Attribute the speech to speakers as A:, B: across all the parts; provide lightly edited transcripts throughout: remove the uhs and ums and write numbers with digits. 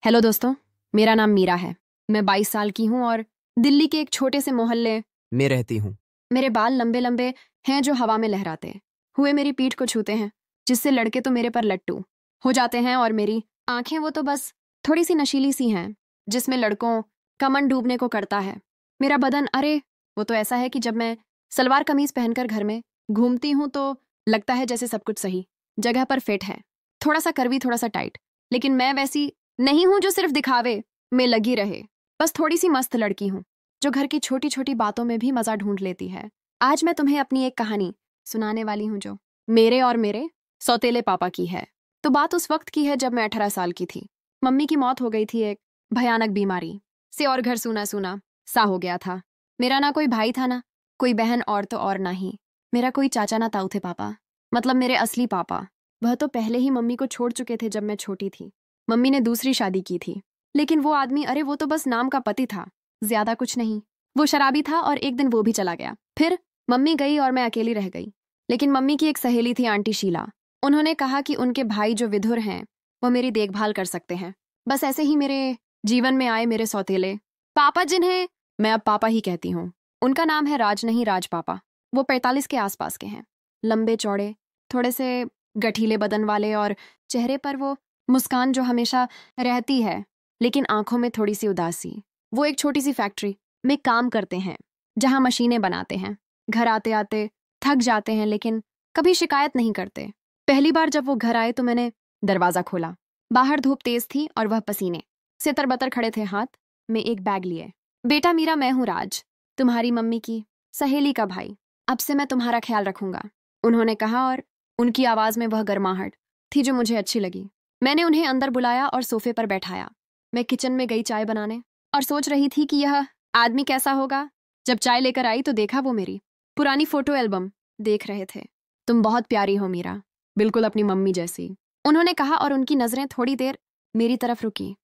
A: Hello दोस्तों, मेरा नाम मीरा है। मैं 22 साल की हूँ और दिल्ली के एक छोटे से मोहल्ले
B: मैं रहती हूँ।
A: मेरे बाल लंबे लंबे हैं जो हवा में लहराते हुए मेरी पीठ को छूते हैं, जिससे लड़के तो मेरे पर लट्टू हो जाते हैं और मेरी आंखें वो तो बस थोड़ी सी नशीली सी हैं, जिसमें लड़कों का मन डूबने को करता है। मेरा बदन, अरे वो तो ऐसा है कि जब मैं सलवार कमीज पहनकर घर में घूमती हूँ तो लगता है जैसे सब कुछ सही जगह पर फिट है। थोड़ा सा कर्वी, थोड़ा सा टाइट, लेकिन मैं वैसी नहीं हूं जो सिर्फ दिखावे में लगी रहे। बस थोड़ी सी मस्त लड़की हूं जो घर की छोटी छोटी बातों में भी मजा ढूंढ लेती है। आज मैं तुम्हें अपनी एक कहानी सुनाने वाली हूं जो मेरे और मेरे सौतेले पापा की है। तो बात उस वक्त की है जब मैं 18 साल की थी। मम्मी की मौत हो गई थी एक भयानक बीमारी से और घर सूना सूना सा हो गया था। मेरा ना कोई भाई था, ना कोई बहन, और तो और ना ही मेरा कोई चाचा ना ताऊ थे पापा। मतलब मेरे असली पापा। वह तो पहले ही मम्मी को छोड़ चुके थे जब मैं छोटी थी। मम्मी ने दूसरी शादी की थी, लेकिन वो आदमी, अरे वो तो बस नाम का पति था, ज्यादा कुछ नहीं। वो शराबी था और एक दिन वो भी चला गया। फिर मम्मी गई और मैं अकेली रह गई। लेकिन मम्मी की एक सहेली थी, आंटी शीला। उन्होंने कहा कि उनके भाई जो विधुर हैं वो मेरी देखभाल कर सकते हैं। बस ऐसे ही मेरे जीवन में आए मेरे सौतेले पापा, जिन्हें मैं अब पापा ही कहती हूँ। उनका नाम है राज, नहीं राज पापा। वो 45 के आसपास के हैं। लंबे चौड़े, थोड़े से गठीले बदन वाले, और चेहरे पर वो मुस्कान जो हमेशा रहती है, लेकिन आंखों में थोड़ी सी उदासी। वो एक छोटी सी फैक्ट्री में काम करते हैं जहां मशीनें बनाते हैं। घर आते आते थक जाते हैं, लेकिन कभी शिकायत नहीं करते। पहली बार जब वो घर आए तो मैंने दरवाजा खोला। बाहर धूप तेज थी और वह पसीने से तरबतर खड़े थे, हाथ में एक बैग लिए। बेटा मीरा, मैं हूं राज, तुम्हारी मम्मी की सहेली का भाई। अब से मैं तुम्हारा ख्याल रखूंगा, उन्होंने कहा, और उनकी आवाज में वह गर्माहट थी जो मुझे अच्छी लगी। मैंने उन्हें अंदर बुलाया और सोफे पर बैठाया। मैं किचन में गई चाय बनाने और सोच रही थी कि यह आदमी कैसा होगा। जब चाय लेकर आई तो देखा वो मेरी पुरानी फोटो एल्बम देख रहे थे। तुम बहुत प्यारी हो मीरा, बिल्कुल अपनी मम्मी जैसी, उन्होंने कहा, और उनकी नजरें थोड़ी देर मेरी तरफ रुकी।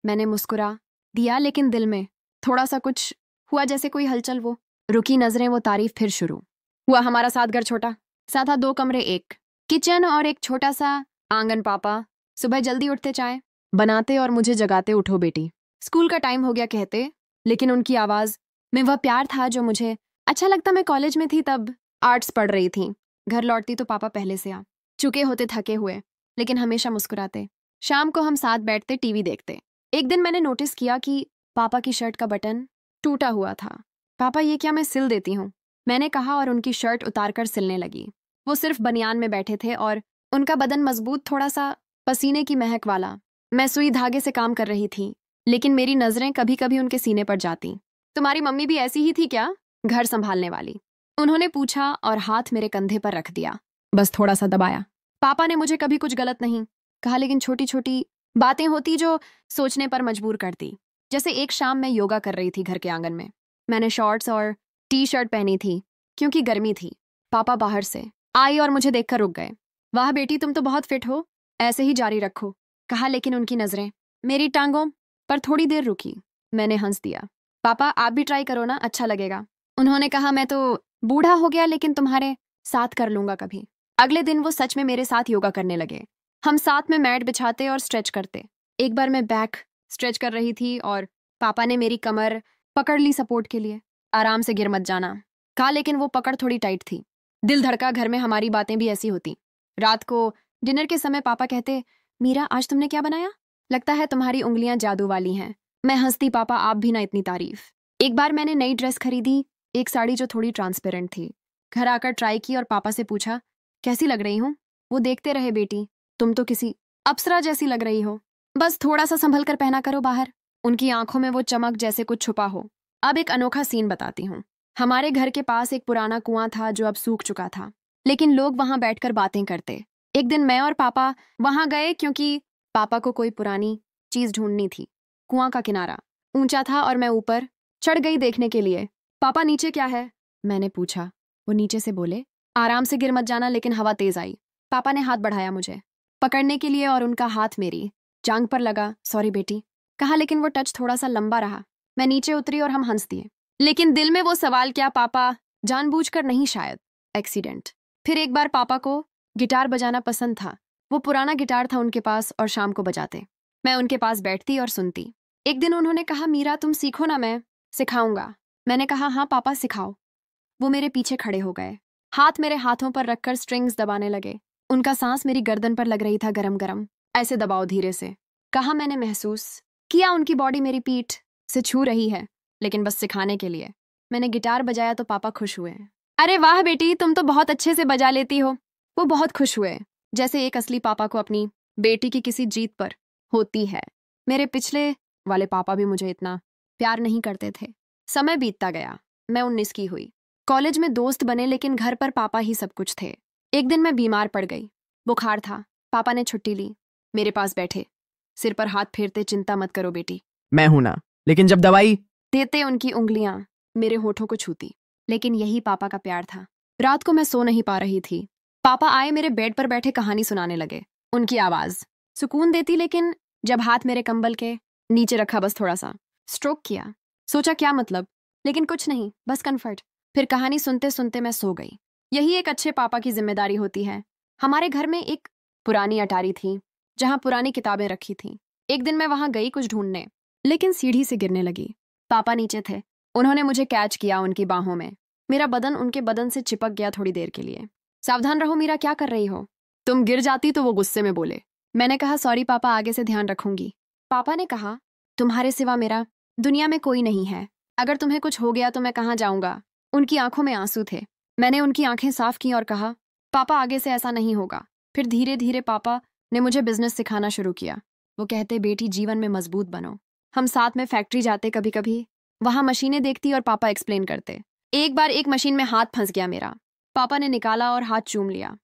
A: मैंने मुस्कुरा दिया, लेकिन दिल में थोड़ा सा कुछ हुआ, जैसे कोई हलचल। वो रुकी नजरें, वो तारीफ फिर शुरू हुआ। हमारा सात घर छोटा सा था, 2 कमरे, एक किचन और एक छोटा सा आंगन। पापा सुबह जल्दी उठते, चाय बनाते और मुझे जगाते, उठो बेटी, स्कूल का टाइम हो गया कहते। लेकिन उनकी आवाज में वह प्यार था जो मुझे अच्छा लगता। मैं कॉलेज में थी तब, आर्ट्स पढ़ रही थी। घर लौटती तो पापा पहले से आ चुके होते, थके हुए, लेकिन हमेशा मुस्कुराते। शाम को हम साथ बैठते, टीवी देखते। एक दिन मैंने नोटिस किया कि पापा की शर्ट का बटन टूटा हुआ था। पापा, ये क्या, मैं सिल देती हूँ, मैंने कहा, और उनकी शर्ट उतारकर सिलने लगी। वो सिर्फ बनियान में बैठे थे और उनका बदन मजबूत, थोड़ा सा पसीने की महक वाला। मैं सुई धागे से काम कर रही थी, लेकिन मेरी नजरें कभी कभी उनके सीने पर जाती। तुम्हारी मम्मी भी ऐसी ही थी क्या, घर संभालने वाली, उन्होंने पूछा, और हाथ मेरे कंधे पर रख दिया, बस थोड़ा सा दबाया। पापा ने मुझे कभी कुछ गलत नहीं कहा, लेकिन छोटी छोटी बातें होती जो सोचने पर मजबूर करती। जैसे एक शाम मैं योगा कर रही थी घर के आंगन में। मैंने शॉर्ट्स और टी शर्ट पहनी थी क्योंकि गर्मी थी। पापा बाहर से आई और मुझे देखकर रुक गए। वाह बेटी, तुम तो बहुत फिट हो, ऐसे ही जारी रखो, कहा, लेकिन उनकी नजरें मेरी टांगों पर थोड़ी देर रुकी। मैंने हंस दिया। पापा, आप भी ट्राई करो ना, अच्छा लगेगा, उन्होंने कहा। मैं तो बूढ़ा हो गया, लेकिन तुम्हारे साथ कर लूंगा कभी। अगले दिन वो सच में मेरे साथ योगा करने लगे। हम साथ में मैट बिछाते और स्ट्रेच करते। एक बार मैं बैक स्ट्रेच कर रही थी और पापा ने मेरी कमर पकड़ ली सपोर्ट के लिए। आराम से, गिर मत जाना, कहा, लेकिन वो पकड़ थोड़ी टाइट थी। दिल धड़का। घर में हमारी बातें भी ऐसी होती। रात को डिनर के समय पापा कहते, मीरा आज तुमने क्या बनाया, लगता है तुम्हारी उंगलियां जादू वाली हैं। मैं हंसती, पापा आप भी ना इतनी तारीफ। एक बार मैंने नई ड्रेस खरीदी, एक साड़ी जो थोड़ी ट्रांसपेरेंट थी। घर आकर ट्राई की और पापा से पूछा, कैसी लग रही हूँ। वो देखते रहे, बेटी तुम तो किसी अप्सरा जैसी लग रही हो, बस थोड़ा सा संभल कर पहना करो बाहर। उनकी आंखों में वो चमक जैसे कुछ छुपा हो। अब एक अनोखा सीन बताती हूँ। हमारे घर के पास एक पुराना कुआं था जो अब सूख चुका था, लेकिन लोग वहां बैठकर बातें करते। एक दिन मैं और पापा वहां गए क्योंकि पापा को कोई पुरानी चीज ढूंढनी थी। कुआं का किनारा ऊंचा था और मैं ऊपर चढ़ गई देखने के लिए। पापा, नीचे क्या है, मैंने पूछा। वो नीचे से बोले, आराम से, गिर मत जाना, लेकिन हवा तेज आई। पापा ने हाथ बढ़ाया मुझे पकड़ने के लिए और उनका हाथ मेरी जांघ पर लगा। सॉरी बेटी, कहा, लेकिन वो टच थोड़ा सा लंबा रहा। मैं नीचे उतरी और हम हंस दिए, लेकिन दिल में वो सवाल, क्या पापा जानबूझकर नहीं, शायद एक्सीडेंट। फिर एक बार पापा को गिटार बजाना पसंद था। वो पुराना गिटार था उनके पास और शाम को बजाते। मैं उनके पास बैठती और सुनती। एक दिन उन्होंने कहा, मीरा तुम सीखो ना, मैं सिखाऊंगा। मैंने कहा, हाँ पापा सिखाओ। वो मेरे पीछे खड़े हो गए, हाथ मेरे हाथों पर रखकर स्ट्रिंग्स दबाने लगे। उनका सांस मेरी गर्दन पर लग रही था, गरम गरम। ऐसे दबाओ धीरे से, कहा। मैंने महसूस किया उनकी बॉडी मेरी पीठ से छू रही है, लेकिन बस सिखाने के लिए। मैंने गिटार बजाया तो पापा खुश हुए। अरे वाह बेटी, तुम तो बहुत अच्छे से बजा लेती हो। वो बहुत खुश हुए, जैसे एक असली पापा को अपनी बेटी की किसी जीत पर होती है। मेरे पिछले वाले पापा भी मुझे इतना प्यार नहीं करते थे। समय बीतता गया, मैं 19 की हुई। कॉलेज में दोस्त बने, लेकिन घर पर पापा ही सब कुछ थे। एक दिन मैं बीमार पड़ गई, बुखार था। पापा ने छुट्टी ली, मेरे पास बैठे, सिर पर हाथ फेरते, चिंता मत करो बेटी,
B: मैं हूं ना। लेकिन जब दवाई
A: देते उनकी उंगलियां मेरे होठों को छूती। लेकिन यही पापा का प्यार था। रात को मैं सो नहीं पा रही थी। पापा आए, मेरे बेड पर बैठे कहानी सुनाने लगे। उनकी आवाज सुकून देती, लेकिन जब हाथ मेरे कंबल के नीचे रखा, बस थोड़ा सा स्ट्रोक किया। सोचा क्या मतलब, लेकिन कुछ नहीं, बस कंफर्ट। फिर कहानी सुनते सुनते मैं सो गई। यही एक अच्छे पापा की जिम्मेदारी होती है। हमारे घर में एक पुरानी अटारी थी, जहां पुरानी किताबें रखी थी। एक दिन मैं वहां गई कुछ ढूंढने, लेकिन सीढ़ी से गिरने लगी। पापा नीचे थे। उन्होंने मुझे कैच किया उनकी बाहों में। मेरा बदन उनके बदन से चिपक गया थोड़ी देर के लिए। सावधान रहो मीरा, क्या कर रही हो? तुम गिर जाती तो वो गुस्से में बोले। मैंने कहा, सॉरी पापा, आगे से ध्यान रखूंगी। पापा ने कहा, तुम्हारे सिवा मेरा दुनिया में कोई नहीं है। अगर तुम्हें कुछ हो गया तो मैं कहाँ जाऊंगा? उनकी आंखों में आंसू थे। मैंने उनकी आंखें साफ की और कहा, पापा आगे से ऐसा नहीं होगा। फिर धीरे धीरे पापा ने मुझे बिजनेस सिखाना शुरू किया। वो कहते, बेटी जीवन में मजबूत बनो। हम साथ में फैक्ट्री जाते, कभी कभी वहां मशीनें देखती और पापा एक्सप्लेन करते। एक बार एक मशीन में हाथ फंस गया मेरा। पापा ने निकाला और हाथ चूम लिया।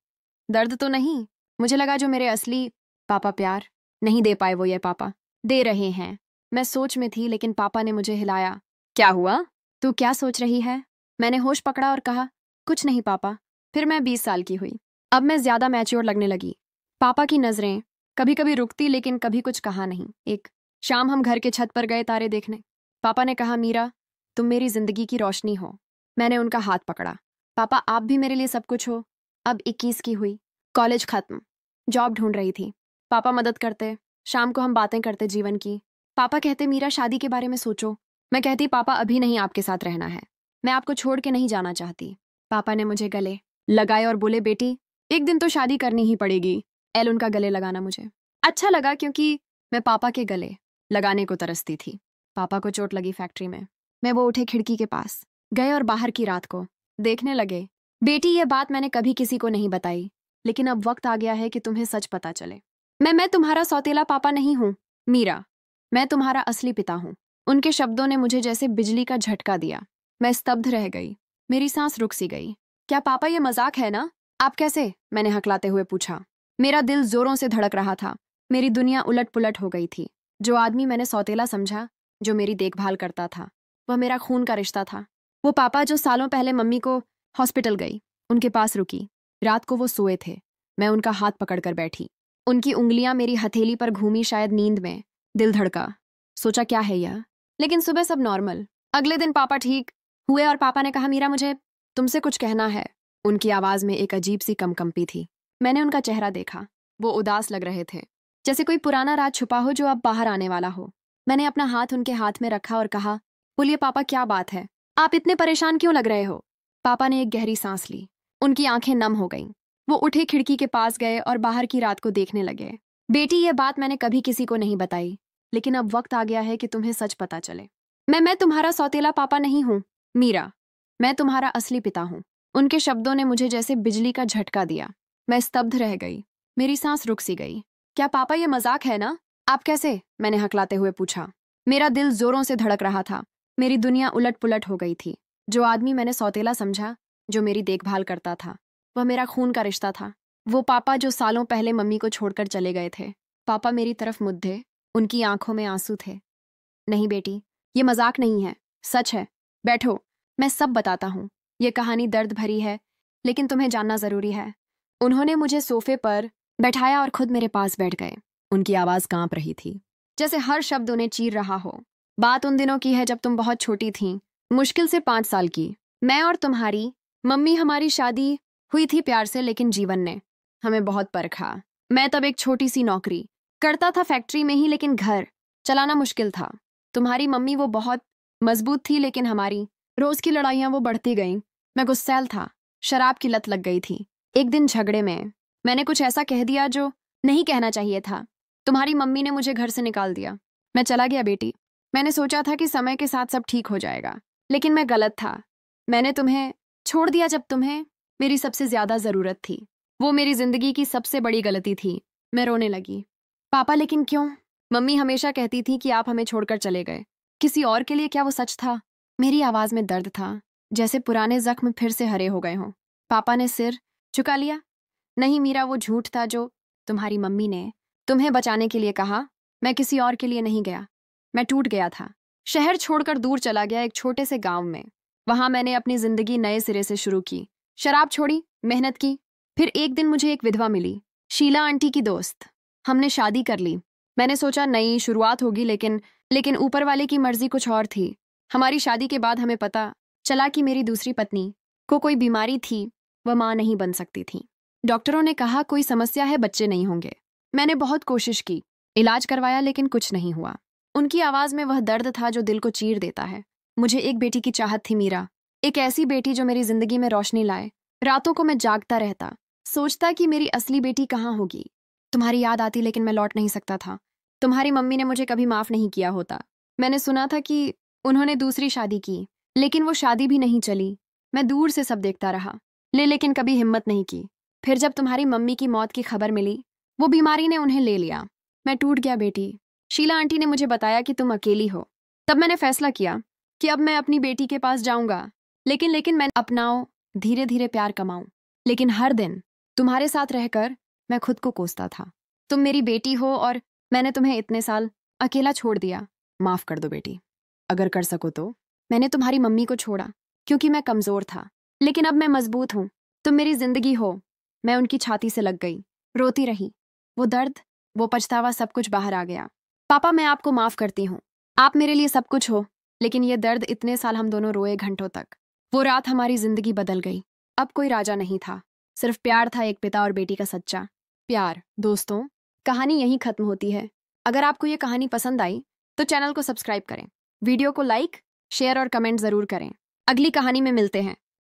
A: दर्द तो नहीं। मुझे लगा जो मेरे असली पापा प्यार नहीं दे पाए, वो ये पापा दे रहे हैं। मैं सोच में थी, लेकिन पापा ने मुझे हिलाया। क्या हुआ? तू क्या सोच रही है? मैंने होश पकड़ा और कहा, कुछ नहीं पापा। फिर मैं 20 साल की हुई। अब मैं ज्यादा मैच्योर लगने लगी। पापा की नजरें कभी कभी रुकती, लेकिन कभी कुछ कहा नहीं। एक शाम हम घर के छत पर गए तारे देखने। पापा ने कहा, मीरा तुम मेरी जिंदगी की रोशनी हो। मैंने उनका हाथ पकड़ा। पापा आप भी मेरे लिए सब कुछ हो। अब 21 की हुई, कॉलेज खत्म, जॉब ढूंढ रही थी। पापा मदद करते, शाम को हम बातें करते जीवन की। पापा कहते, मीरा शादी के बारे में सोचो। मैं कहती, पापा अभी नहीं, आपके साथ रहना है। मैं आपको छोड़ के नहीं जाना चाहती। पापा ने मुझे गले लगाए और बोले, बेटी एक दिन तो शादी करनी ही पड़ेगी। एल उनका गले लगाना मुझे अच्छा लगा, क्योंकि मैं पापा के गले लगाने को तरसती थी। पापा को चोट लगी फैक्ट्री में। मैं वो उठे, खिड़की के पास गए और बाहर की रात को देखने लगे। बेटी ये बात मैंने कभी किसी को नहीं बताई, लेकिन अब वक्त आ गया है कि तुम्हें सच पता चले। मैं तुम्हारा सौतेला पापा नहीं हूं मीरा, मैं तुम्हारा असली पिता हूं। उनके शब्दों ने मुझे जैसे बिजली का झटका दिया। मैं स्तब्ध रह गई, मेरी सांस रुक सी गई। क्या पापा ये मजाक है ना? आप कैसे? मैंने हकलाते हुए पूछा। मेरा दिल जोरों से धड़क रहा था। मेरी दुनिया उलट पुलट हो गई थी। जो आदमी मैंने सौतेला समझा, जो मेरी देखभाल करता था, वह मेरा खून का रिश्ता था। वो पापा जो सालों पहले मम्मी को हॉस्पिटल गई, उनके पास रुकी। रात को वो सोए थे। मैं उनका हाथ पकड़कर बैठी। उनकी उंगलियां मेरी हथेली पर घूमी, शायद नींद में। दिल धड़का। सोचा क्या है यह? लेकिन सुबह सब नॉर्मल। अगले दिन पापा ठीक हुए और पापा ने कहा, मीरा मुझे तुमसे कुछ कहना है। उनकी आवाज में एक अजीब सी कंपी थी। मैंने उनका चेहरा देखा। वो उदास लग रहे थे, जैसे कोई पुराना राज छुपा हो जो अब बाहर आने वाला हो। मैंने अपना हाथ उनके हाथ में रखा और कहा, बोलिए पापा क्या बात है? आप इतने परेशान क्यों लग रहे हो? पापा ने एक गहरी सांस ली। उनकी आंखें नम हो गईं। वो उठे, खिड़की के पास गए और बाहर की रात को देखने लगे। बेटी ये बात मैंने कभी किसी को नहीं बताई, लेकिन अब वक्त आ गया है कि तुम्हें सच पता चले। मैं तुम्हारा सौतेला पापा नहीं हूं मीरा, मैं तुम्हारा असली पिता हूं। उनके शब्दों ने मुझे जैसे बिजली का झटका दिया। मैं स्तब्ध रह गई, मेरी सांस रुक सी गई। क्या पापा ये मजाक है ना? आप कैसे? मैंने हकलाते हुए पूछा। मेरा दिल जोरों से धड़क रहा था। मेरी दुनिया उलट पुलट हो गई थी। जो आदमी मैंने सौतेला समझा, जो मेरी देखभाल करता था, वह मेरा खून का रिश्ता था। वो पापा जो सालों पहले मम्मी को छोड़कर चले गए थे। पापा मेरी तरफ मुद्दे, उनकी आंखों में आंसू थे। नहीं बेटी, ये मजाक नहीं है, सच है। बैठो, मैं सब बताता हूँ। ये कहानी दर्द भरी है, लेकिन तुम्हें जानना जरूरी है। उन्होंने मुझे सोफे पर बैठाया और खुद मेरे पास बैठ गए। उनकी आवाज कांप रही थी, जैसे हर शब्द उन्हें चीर रहा हो। बात उन दिनों की है जब तुम बहुत छोटी थीं, मुश्किल से 5 साल की। मैं और तुम्हारी मम्मी, हमारी शादी हुई थी प्यार से, लेकिन जीवन ने हमें बहुत परखा। मैं तब एक छोटी सी नौकरी करता था फैक्ट्री में ही, लेकिन घर चलाना मुश्किल था। तुम्हारी मम्मी वो बहुत मजबूत थी, लेकिन हमारी रोज की लड़ाइयां वो बढ़ती गईं। मैं गुस्सैल था, शराब की लत लग गई थी। एक दिन झगड़े में मैंने कुछ ऐसा कह दिया जो नहीं कहना चाहिए था। तुम्हारी मम्मी ने मुझे घर से निकाल दिया। मैं चला गया बेटी। मैंने सोचा था कि समय के साथ सब ठीक हो जाएगा, लेकिन मैं गलत था। मैंने तुम्हें छोड़ दिया जब तुम्हें मेरी सबसे ज्यादा जरूरत थी। वो मेरी जिंदगी की सबसे बड़ी गलती थी। मैं रोने लगी। पापा, लेकिन क्यों? मम्मी हमेशा कहती थी कि आप हमें छोड़कर चले गए किसी और के लिए। क्या वो सच था? मेरी आवाज में दर्द था, जैसे पुराने जख्म फिर से हरे हो गए हों। पापा ने सिर झुका लिया। नहीं मीरा, वो झूठ था जो तुम्हारी मम्मी ने तुम्हें बचाने के लिए कहा। मैं किसी और के लिए नहीं गया। मैं टूट गया था। शहर छोड़कर दूर चला गया, एक छोटे से गांव में। वहां मैंने अपनी जिंदगी नए सिरे से शुरू की। शराब छोड़ी, मेहनत की। फिर एक दिन मुझे एक विधवा मिली, शीला आंटी की दोस्त। हमने शादी कर ली। मैंने सोचा नई शुरुआत होगी, लेकिन ऊपर वाले की मर्जी कुछ और थी। हमारी शादी के बाद हमें पता चला कि मेरी दूसरी पत्नी को कोई बीमारी थी, वह मां नहीं बन सकती थी। डॉक्टरों ने कहा कोई समस्या है, बच्चे नहीं होंगे। मैंने बहुत कोशिश की, इलाज करवाया, लेकिन कुछ नहीं हुआ। उनकी आवाज में वह दर्द था जो दिल को चीर देता है। मुझे एक बेटी की चाहत थी मीरा, एक ऐसी बेटी जो मेरी जिंदगी में रोशनी लाए। रातों को मैं जागता रहता, सोचता कि मेरी असली बेटी कहाँ होगी। तुम्हारी याद आती, लेकिन मैं लौट नहीं सकता था। तुम्हारी मम्मी ने मुझे कभी माफ नहीं किया होता। मैंने सुना था कि उन्होंने दूसरी शादी की, लेकिन वो शादी भी नहीं चली। मैं दूर से सब देखता रहा, लेकिन कभी हिम्मत नहीं की। फिर जब तुम्हारी मम्मी की मौत की खबर मिली, वो बीमारी ने उन्हें ले लिया। मैं टूट गया बेटी। शीला आंटी ने मुझे बताया कि तुम अकेली हो। तब मैंने फैसला किया कि अब मैं अपनी बेटी के पास जाऊंगा, लेकिन मैं अपनाओ, धीरे धीरे प्यार कमाऊं। लेकिन हर दिन तुम्हारे साथ रहकर मैं खुद को कोसता था। तुम मेरी बेटी हो और मैंने तुम्हें इतने साल अकेला छोड़ दिया। माफ कर दो बेटी, अगर कर सको तो। मैंने तुम्हारी मम्मी को छोड़ा क्योंकि मैं कमजोर था, लेकिन अब मैं मजबूत हूं। तुम मेरी जिंदगी हो। मैं उनकी छाती से लग गई, रोती रही। वो दर्द, वो पछतावा, सब कुछ बाहर आ गया। पापा, मैं आपको माफ करती हूँ। आप मेरे लिए सब कुछ हो, लेकिन ये दर्द, इतने साल हम दोनों रोए घंटों तक। वो रात हमारी जिंदगी बदल गई। अब कोई राजा नहीं था, सिर्फ प्यार था, एक पिता और बेटी का सच्चा प्यार। दोस्तों, कहानी यहीं खत्म होती है। अगर आपको ये कहानी पसंद आई तो चैनल को सब्सक्राइब करें, वीडियो को लाइक, शेयर और कमेंट जरूर करें। अगली कहानी में मिलते हैं।